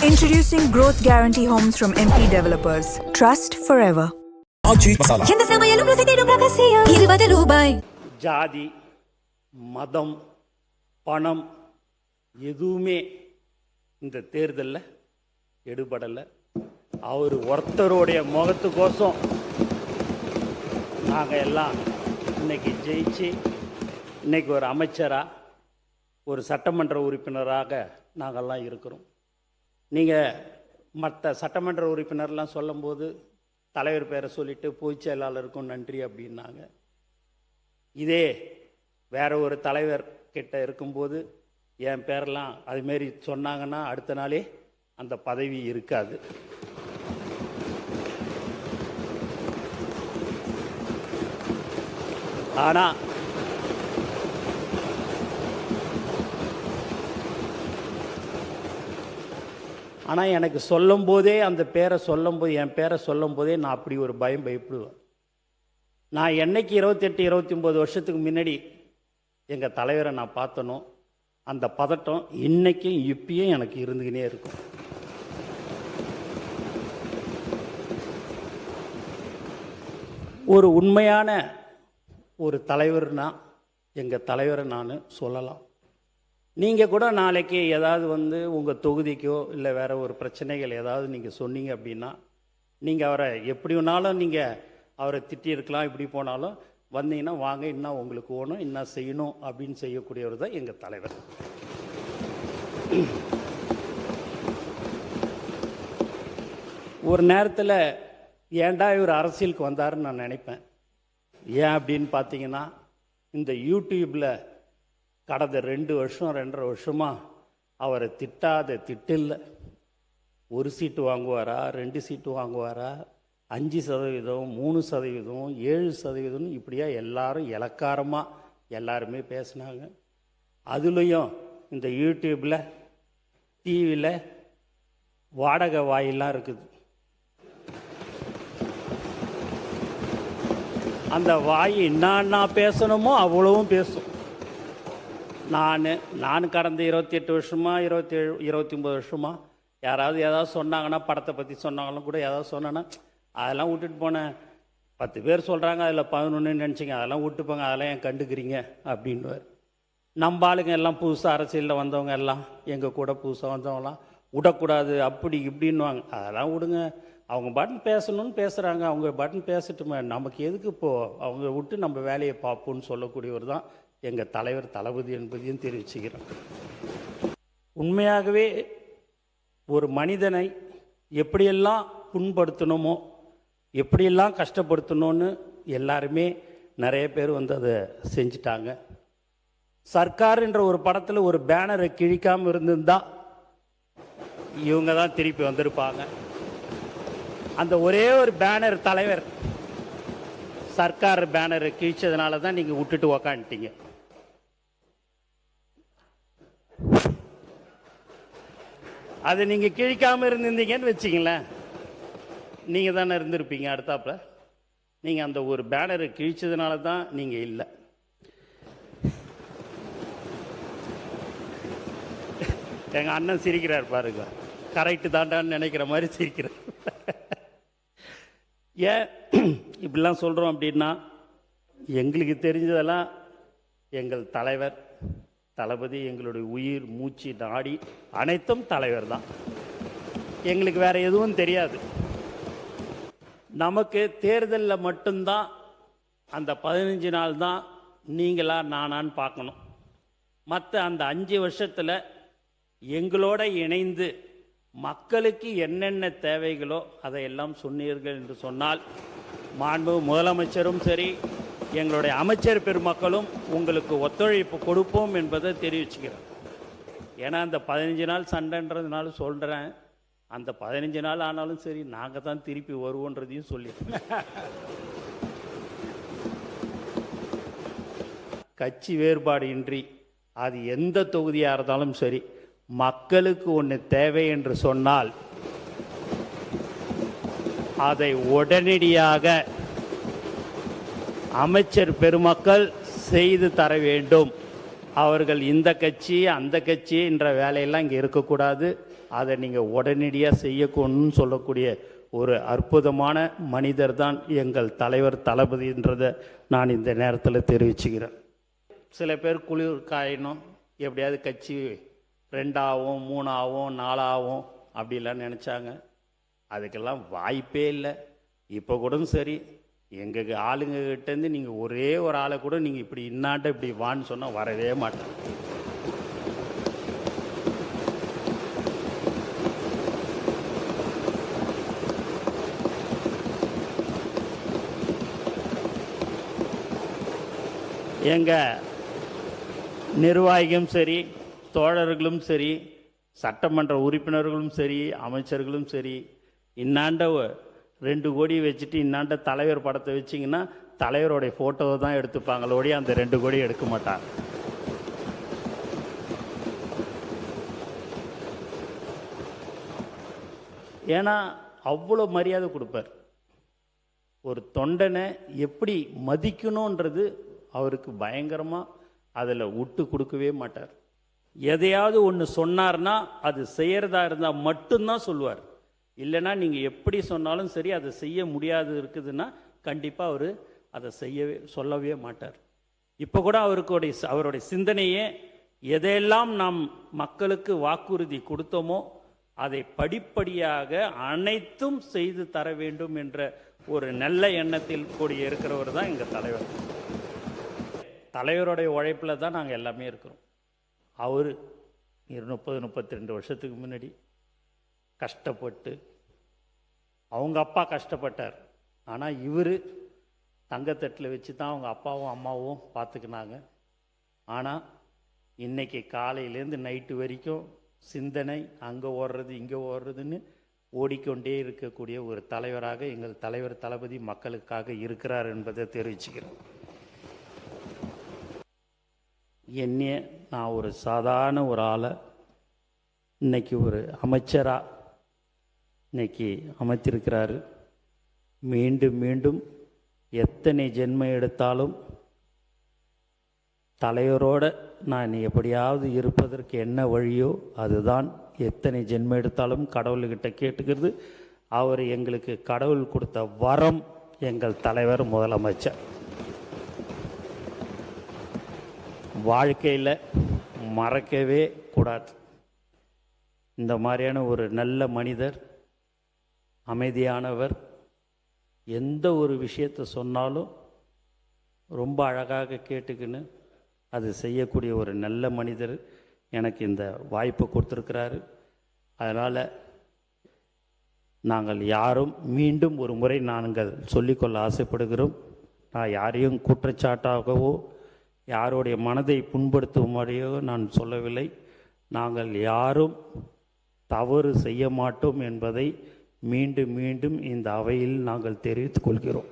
Introducing Growth Guarantee Homes from MP Developers. Trust forever. எந்த சமையலும் ருசி தேடும் ரகசியம் 20 ரூபாய். ஜாதி, மதம், பணம் எதுவுமே இந்த தேர்தலில் எடுபடலை. அவர் ஒருத்தருடைய முகத்துக்கோசம் நாங்கள் எல்லாம் இன்னைக்கு ஜெயிச்சு இன்னைக்கு ஒரு அமைச்சராக ஒரு சட்டமன்ற உறுப்பினராக நாங்கள்லாம் இருக்கிறோம். நீங்கள் மற்ற சட்டமன்ற உறுப்பினர்லாம் சொல்லும்போது தலைவர் பேரை சொல்லிவிட்டு பொதுச் செயலாளருக்கும் நன்றி அப்படின்னாங்க. இதே வேற ஒரு தலைவர் கிட்ட இருக்கும்போது என் பேரெல்லாம் அதுமாரி சொன்னாங்கன்னா அடுத்த நாளே அந்த பதவி இருக்காது. ஆனால் எனக்கு சொல்லும் போதே அந்த பேரை சொல்லும்போது என் பேரை சொல்லும் போதே நான் அப்படி ஒரு பயப்படுவேன். நான் என்னைக்கு 28-29 வருஷத்துக்கு முன்னாடி எங்கள் தலைவரை நான் பார்த்தனோ அந்த பதட்டம் இன்னைக்கும் இப்பயும் எனக்கு இருந்துக்கினே இருக்கும். ஒரு உண்மையான ஒரு தலைவர்னா எங்கள் தலைவரை நான் சொல்லலாம். நீங்கள் கூட நாளைக்கு ஏதாவது உங்கள் தொகுதிக்கோ இல்லை வேறு ஒரு பிரச்சனைகள் ஏதாவது நீங்கள் சொன்னீங்க அப்படின்னா நீங்கள் அவரை எப்படி வேணாலும் நீங்கள் அவரை திட்டியிருக்கலாம். இப்படி போனாலும் வந்தீங்கன்னா வாங்க, இன்னும் உங்களுக்கு ஓணும், இன்னும் செய்யணும் அப்படின்னு செய்யக்கூடியவர் தான் எங்கள் தலைவர். ஒரு நேரத்தில் ஏன்டா இவர் அரசியலுக்கு வந்தாருன்னு நான் நினைப்பேன். ஏன் அப்படின்னு பார்த்தீங்கன்னா இந்த யூடியூப்பில் கடந்த 2 வருஷம் 2.5 வருஷமாக அவரை திட்டாத திட்டில்லை. 1 சீட்டு வாங்குவாரா, 2 சீட்டு வாங்குவாரா, 5%, 3%, 7% இப்படியா எல்லாரும் இலக்காரமாக எல்லாருமே பேசினாங்க. அதுலேயும் இந்த யூடியூப்பில் டிவியில் வாடகை வாயிலாம் இருக்குது. அந்த வாய் என்னன்னா பேசணுமோ அவ்வளவும் பேசும். நான் கடந்த 28 வருஷமாக 29 வருஷமாக யாராவது ஏதாவது சொன்னாங்கன்னா, படத்தை பற்றி சொன்னாங்களும் கூட ஏதாவது சொன்னேன்னா அதெல்லாம் விட்டுட்டு போனேன். 10 பேர் சொல்கிறாங்க, அதில் 11 நினச்சிங்க, அதெல்லாம் விட்டுப்போங்க, அதெல்லாம் ஏன் கண்டுக்கிறீங்க அப்படின்வார். நம்ம ஆளுங்க எல்லாம் புதுசாக அரசியலில் வந்தவங்க எல்லாம் எங்கள் கூட புதுசாக வந்தவங்களாம் விடக்கூடாது அப்படி இப்படின்வாங்க. அதெல்லாம் விடுங்க, அவங்க பட்டன் பேசணும்னு பேசுகிறாங்க, அவங்க பட்டன் பேசட்டுமே, நமக்கு எதுக்கு இப்போது அவங்க விட்டு நம்ம வேலையை பார்ப்போம்னு சொல்லக்கூடியவர் தான் எங்கள் தலைவர் தளபதி என்பதையும் தெரிவிச்சுக்கிறேன். உண்மையாகவே ஒரு மனிதனை எப்படியெல்லாம் புண்படுத்தணுமோ எப்படியெல்லாம் கஷ்டப்படுத்தணும்னு எல்லாருமே நிறைய பேர் அதை செஞ்சிட்டாங்க. சர்க்கார் என்ற ஒரு படத்தில் ஒரு பேனரை கிழிக்காமல் இருந்திருந்தா இவங்க தான் திருப்பி வந்திருப்பாங்க. அந்த ஒரே ஒரு பேனர் தலைவர் சர்க்கார் பேனரை கிழிச்சதுனால தான் நீங்கள் விட்டுட்டு உக்காந்துட்டீங்க. அது நீங்கள் கிழிக்காமல் இருந்திருந்தீங்கன்னு வச்சிங்களேன், நீங்கள் தானே இருந்திருப்பீங்க அடுத்தாப்புல. நீங்கள் அந்த ஒரு பேனரை கிழிச்சதுனால தான் நீங்கள் இல்லை. எங்கள் அண்ணன் சிரிக்கிறார் பாருங்க, கரெக்டு தாண்டான்னு நினைக்கிற மாதிரி சிரிக்கிறார். ஏன் இப்படிலாம் சொல்கிறோம் அப்படின்னா, எங்களுக்கு தெரிஞ்சதெல்லாம் எங்கள் தலைவர் தளபதி, எங்களுடைய உயிர் மூச்சு நாடி அனைத்தும் தலைவர் தான். எங்களுக்கு வேறு எதுவும் தெரியாது. நமக்கு தேர்தலில் மட்டும்தான் அந்த 15 நாள் தான் நீங்களா நானான்னு பார்க்கணும். மற்ற அந்த 5 வருஷத்தில் எங்களோட இணைந்து மக்களுக்கு என்னென்ன தேவைகளோ அதையெல்லாம் சொன்னீர்கள் என்று சொன்னால் மாண்பு முதலமைச்சரும் சரி எங்களுடைய அமைச்சர் பெருமக்களும் உங்களுக்கு ஒத்துழைப்பு கொடுப்போம் என்பதை தெரிவிச்சுக்கிறேன். ஏன்னா அந்த 15 நாள் சண்டைன்றதுனால சொல்கிறேன், அந்த 15 நாள் ஆனாலும் சரி நாங்கள் தான் திருப்பி வருவோன்றதையும் சொல்லி கட்சி வேறுபாடு இன்றி அது எந்த தொகுதியாக இருந்தாலும் சரி மக்களுக்கு ஒன்று தேவை என்று சொன்னால் அதை உடனடியாக அமைச்சர் பெருமக்கள் செய்து தர வேண்டும். அவர்கள் இந்த கட்சி அந்த கட்சி என்ற வேலையெல்லாம் இங்கே இருக்கக்கூடாது. அதை நீங்கள் உடனடியாக செய்யணும்னு சொல்லக்கூடிய ஒரு அற்புதமான மனிதர் தான் எங்கள் தலைவர் தளபதின்றதை நான் இந்த நேரத்தில் தெரிவிச்சுக்கிறேன். சில பேர் குளிர் காயணும், எப்படியாவது கட்சி 2 ஆகும் 3 ஆகும் 4 ஆகும் அப்படிலாம் நினச்சாங்க. அதுக்கெல்லாம் வாய்ப்பே இல்லை. இப்போ கூட சரி, எங்கள் ஆளுங்ககிட்டேருந்து நீங்கள் ஒரே ஒரு ஆளை கூட நீங்கள் இப்படி இன்னாட்ட இப்படி வான்னு சொன்னால் வரவே மாட்டாங்க. எங்கள் நிர்வாகிகளும் சரி, தோழர்களும் சரி, சட்டமன்ற உறுப்பினர்களும் சரி, அமைச்சர்களும் சரி, இன்னாண்ட 2 கோடி வச்சுட்டு இன்னாண்ட தலைவர் படத்தை வச்சிங்கன்னா தலைவருடைய ஃபோட்டோவை தான் எடுத்துப்பாங்களோடைய அந்த 2 கோடி எடுக்க மாட்டாங்க. ஏன்னா அவ்வளோ மரியாதை கொடுப்பார். ஒரு தொண்டனை எப்படி மதிக்கணுன்றது அவருக்கு பயங்கரமாக அதில் விட்டு கொடுக்கவே மாட்டார். எதையாவது ஒன்று சொன்னார்னா அது செய்கிறதா இருந்தால் மட்டும்தான் சொல்லுவார். இல்லைன்னா நீங்கள் எப்படி சொன்னாலும் சரி, அதை செய்ய முடியாது இருக்குதுன்னா கண்டிப்பாக அவர் அதை சொல்லவே மாட்டார். இப்போ கூட அவருடைய சிந்தனையே எதையெல்லாம் நாம் மக்களுக்கு வாக்குறுதி கொடுத்தோமோ அதை படிப்படியாக அனைத்தும் செய்து தர வேண்டும் என்ற ஒரு நல்ல எண்ணத்தில் கூடிய இருக்கிறவர் தான் எங்கள் தலைவர். தலைவருடைய உழைப்பில் தான் நாங்கள் எல்லாமே இருக்கிறோம். அவர் 30-32 வருஷத்துக்கு முன்னாடி கஷ்டப்பட்டு, அவங்க அப்பா கஷ்டப்பட்டார், ஆனால் இவர் தங்கத்தட்டில் வச்சு தான் அவங்க அப்பாவும் அம்மாவும் பார்த்துக்கினாங்க. ஆனால் இன்றைக்கி காலையிலேருந்து நைட்டு வரைக்கும் சிந்தனை அங்கே ஓடுறது இங்கே ஓடுறதுன்னு ஓடிக்கொண்டே இருக்கக்கூடிய ஒரு தலைவராக எங்கள் தலைவர் தளபதி மக்களுக்காக இருக்கிறார் என்பதை தெரிவிச்சுக்கிறேன். என்னைய நான் ஒரு சாதாரண ஒரு ஆளை இன்னைக்கு ஒரு அமைச்சராக இன்னைக்கு அமைத்திருக்கிறாரு. மீண்டும் மீண்டும் எத்தனை ஜென்மம் எடுத்தாலும் தலைவரோட நான் எப்படியாவது இருப்பதற்கு என்ன வழியோ அதுதான். எத்தனை ஜென்மம் எடுத்தாலும் கடவுள்கிட்ட கேட்டுக்கிறது. அவர் எங்களுக்கு கடவுள் கொடுத்த வரம் எங்கள் தலைவர் முதலமைச்சர். வாழ்க்கையில் மறக்கவே கூடாது. இந்த மாதிரியான ஒரு நல்ல மனிதர், அமைதியானவர், எந்த ஒரு விஷயத்தை சொன்னாலும் ரொம்ப அழகாக கேட்டுக்கின்னு அது செய்யக்கூடிய ஒரு நல்ல மனிதர் எனக்கு இந்த வாய்ப்பை கொடுத்துருக்கிறாரு. அதனால் நாங்கள் யாரும் மீண்டும் ஒரு முறை நாங்கள் சொல்லிக்கொள்ள ஆசைப்படுகிறோம். நான் யாரையும் குற்றச்சாட்டாகவோ யாருடைய மனதை புண்படுத்தும்படியோ நான் சொல்லவில்லை. நாங்கள் யாரும் தவறு செய்ய மாட்டோம் என்பதை மீண்டும் மீண்டும் இந்த அவையில் நாங்கள் தெரிவித்துக் கொள்கிறோம்.